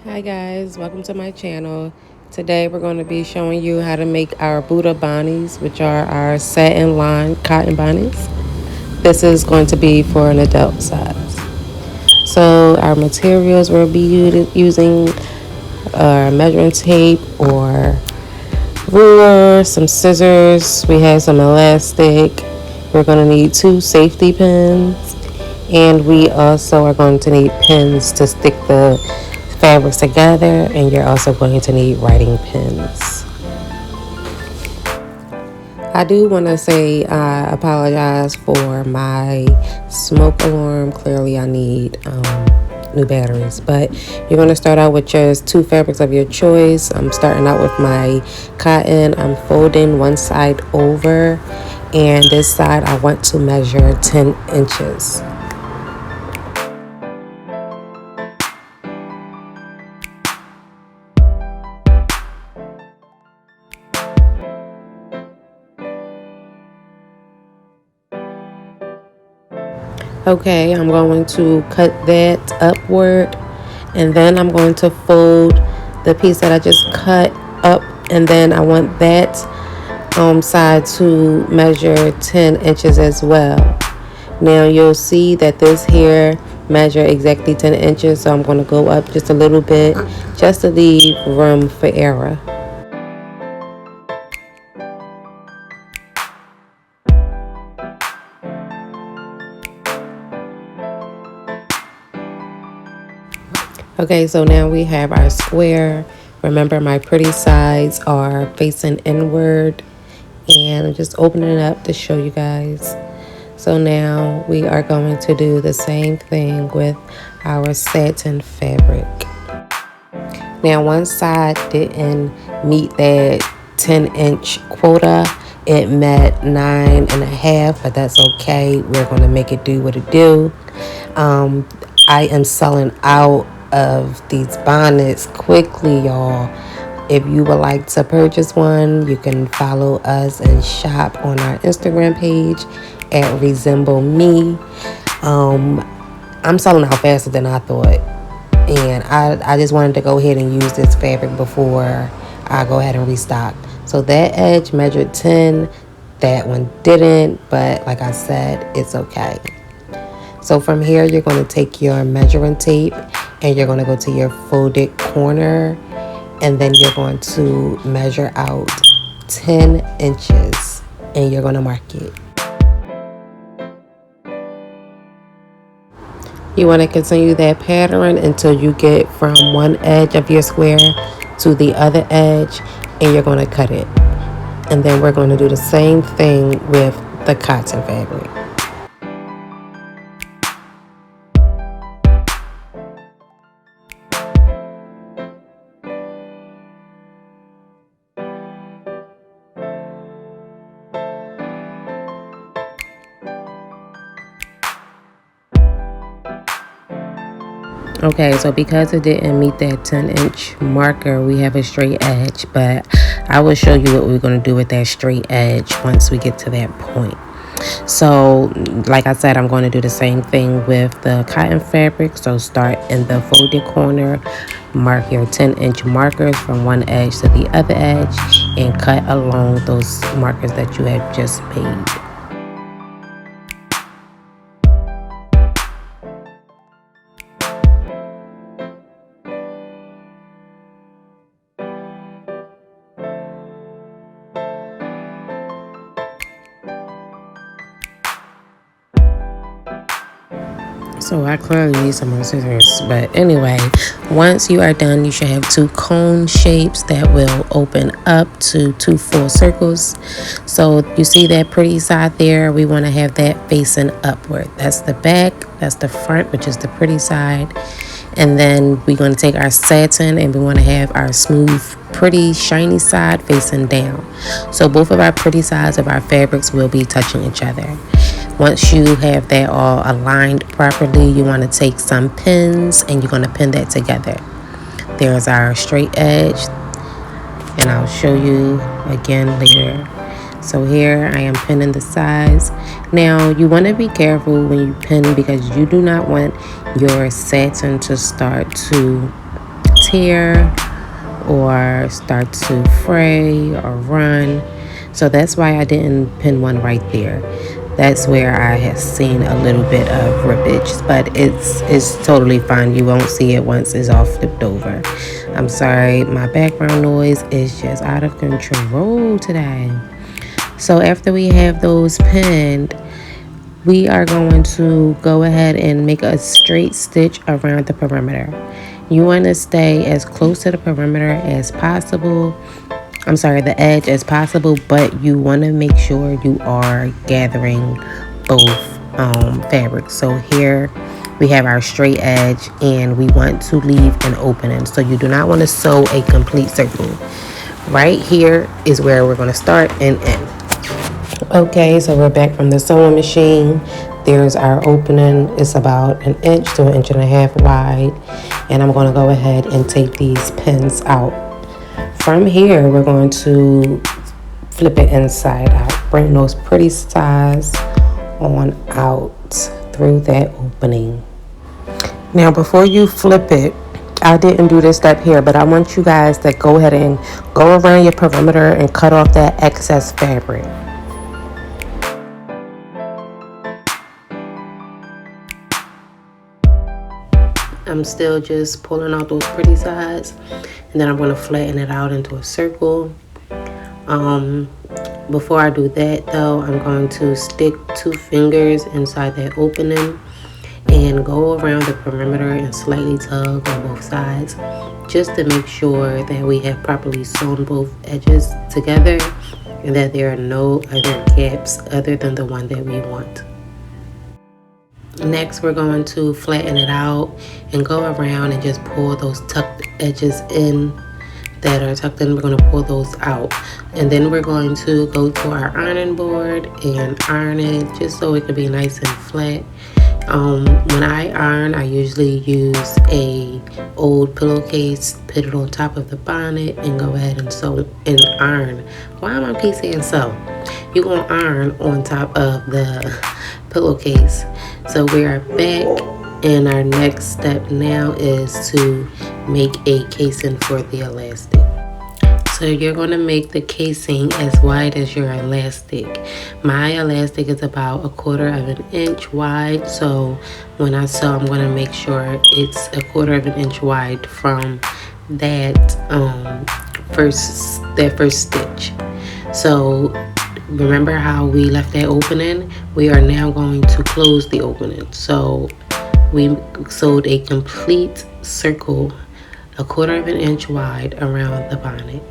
Hi guys, welcome to my channel. Today we're going to be showing you how to make our Booda Bonnets, which are our satin lined cotton bonnets. This is going to be for an adult size. So our materials we'll be using measuring tape or ruler, some scissors, we have some elastic, we're going to need 2 safety pins, and we also are going to need pins to stick the fabrics together, and you're also going to need writing pins. I do want to say I apologize for my smoke alarm. Clearly I need new batteries, but you're going to start out with just 2 fabrics of your choice. I'm starting out with my cotton. I'm folding one side over, and this side I want to measure 10 inches. Okay, I'm going to cut that upward, and then I'm going to fold the piece that I just cut up, and then I want that side to measure 10 inches as well. Now you'll see that this here measure exactly 10 inches, so I'm going to go up just a little bit just to leave room for error. Okay, so now we have our square. Remember, my pretty sides are facing inward, and I'm just opening it up to show you guys. So now we are going to do the same thing with our satin fabric. Now one side didn't meet that 10-inch quota. It met 9.5, but that's okay. We're going to make it do what it do. I am selling out of these bonnets quickly, y'all. If you would like to purchase one, you can follow us and shop on our Instagram page at 𝕄𝔸𝕋𝔼𝕀𝔸𝕃. I'm selling out faster than I thought, and I just wanted to go ahead and use this fabric before I go ahead and restock. So that edge measured 10, that one didn't, but like I said, it's okay. So from here, you're going to take your measuring tape and you're going to go to your folded corner, and then you're going to measure out 10 inches and you're going to mark it. You want to continue that pattern until you get from one edge of your square to the other edge, and you're going to cut it. And then we're going to do the same thing with the cotton fabric. Okay, so because it didn't meet that 10-inch marker, we have a straight edge, but I will show you what we're going to do with that straight edge once we get to that point. So like I said, I'm going to do the same thing with the cotton fabric. So start in the folded corner, mark your 10-inch markers from one edge to the other edge, and cut along those markers that you have just made. So I clearly need some more scissors, but anyway, once you are done, you should have 2 cone shapes that will open up to 2 full circles. So you see that pretty side there, we want to have that facing upward. That's the back, that's the front, which is the pretty side. And then we're going to take our satin and we want to have our smooth, pretty, shiny side facing down. So both of our pretty sides of our fabrics will be touching each other. Once you have that all aligned properly, you want to take some pins and you're going to pin that together. There's our straight edge, and I'll show you again later. So here I am pinning the sides. Now you want to be careful when you pin, because you do not want your satin to start to tear or start to fray or run. So that's why I didn't pin one right there. That's where I have seen a little bit of rippage, but it's totally fine. You won't see it once it's all flipped over. I'm sorry, my background noise is just out of control today. So after we have those pinned, we are going to go ahead and make a straight stitch around the perimeter. You want to stay as close to the perimeter as possible. I'm sorry, the edge as possible, but you want to make sure you are gathering both fabrics. So here we have our straight edge and we want to leave an opening. So you do not want to sew a complete circle. Right here is where we're going to start and end. Okay, so we're back from the sewing machine. There's our opening. It's about 1 inch to 1.5 inches wide. And I'm going to go ahead and take these pins out. From here, we're going to flip it inside out. Bring those pretty sides on out through that opening. Now, before you flip it, I didn't do this step here, but I want you guys to go ahead and go around your perimeter and cut off that excess fabric. I'm still just pulling out those pretty sides, and then I'm going to flatten it out into a circle. Before I do that though, I'm going to stick 2 fingers inside that opening and go around the perimeter and slightly tug on both sides, just to make sure that we have properly sewn both edges together and that there are no other gaps other than the one that we want. Next, we're going to flatten it out and go around and just pull those tucked edges in that are tucked in. We're going to pull those out, and then we're going to go to our ironing board and iron it just so it can be nice and flat. When I iron, I usually use a old pillowcase, put it on top of the bonnet, and go ahead and sew and iron. Why am I keep saying sew? You're going to iron on top of the pillowcase. So we are back, and our next step now is to make a casing for the elastic. So you're going to make the casing as wide as your elastic. My elastic is about 1/4 inch wide, so when I sew, I'm going to make sure it's 1/4 inch wide from that first stitch. So remember how we left that opening? We are now going to close the opening. So we sewed a complete circle 1/4 inch wide around the bonnet.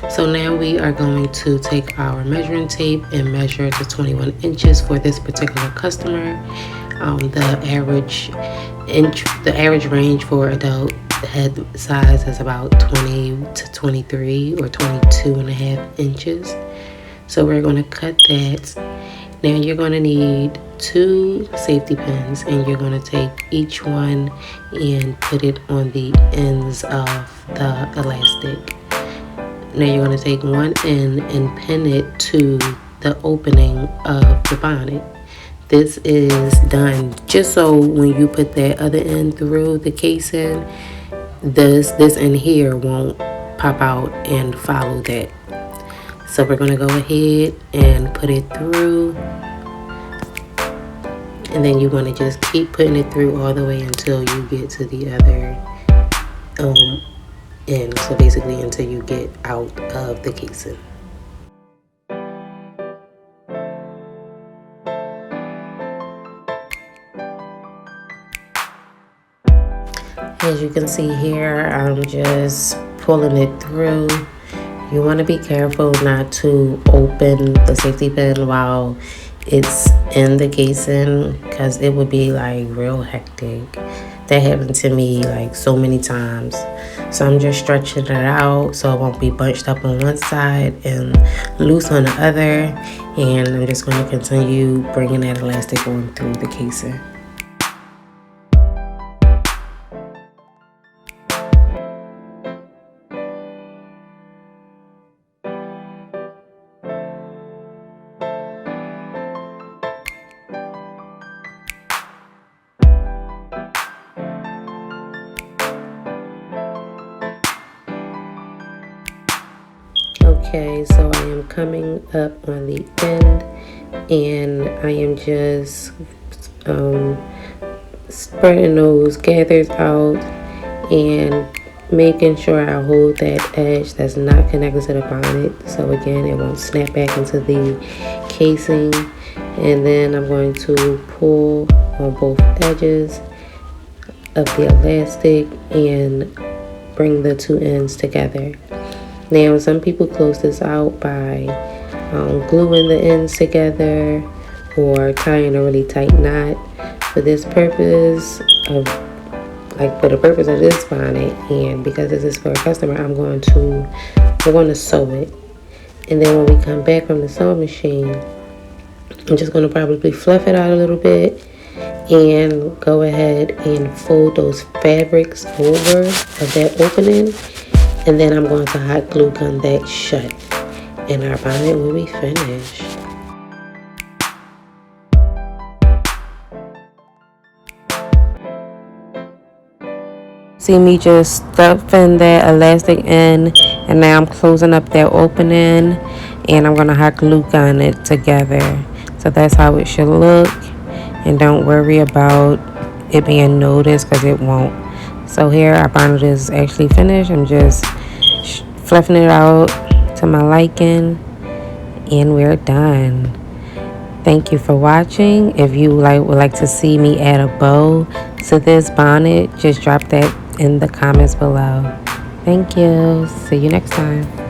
So now we are going to take our measuring tape and measure to 21 inches for this particular customer. The average range for adult head size is about 20 to 23 or 22.5 inches. So we're going to cut that. Now you're going to need 2 safety pins, and you're going to take each one and put it on the ends of the elastic. Now you're going to take one end and pin it to the opening of the bonnet. This is done just so when you put that other end through the casing, this in here won't pop out and follow that. So we're going to go ahead and put it through, and then you're going to just keep putting it through all the way until you get to the other end. So basically until you get out of the casing. As you can see here, I'm just pulling it through. You want to be careful not to open the safety pin while it's in the casing, because it would be like real hectic. That happened to me like so many times. So I'm just stretching it out so it won't be bunched up on one side and loose on the other. And I'm just going to continue bringing that elastic on through the casing. Okay, so I am coming up on the end, and I am just spreading those gathers out and making sure I hold that edge that's not connected to the bonnet, so again it won't snap back into the casing. And then I'm going to pull on both edges of the elastic and bring the two ends together. Now some people close this out by gluing the ends together or tying a really tight knot. For this purpose of for the purpose of this bonnet, and because this is for a customer, we're going to sew it. And then when we come back from the sewing machine, I'm just going to probably fluff it out a little bit and go ahead and fold those fabrics over of that opening, and then I'm going to hot glue gun that shut, and our bonnet will be finished. See me just stuffing that elastic in, and now I'm closing up that opening, and I'm going to hot glue gun it together. So that's how it should look, and don't worry about it being noticed because it won't. So here our bonnet is actually finished. I'm just fluffing it out to my liking, and we're done. Thank you for watching. If you would like to see me add a bow to this bonnet, just drop that in the comments below. Thank you. See you next time.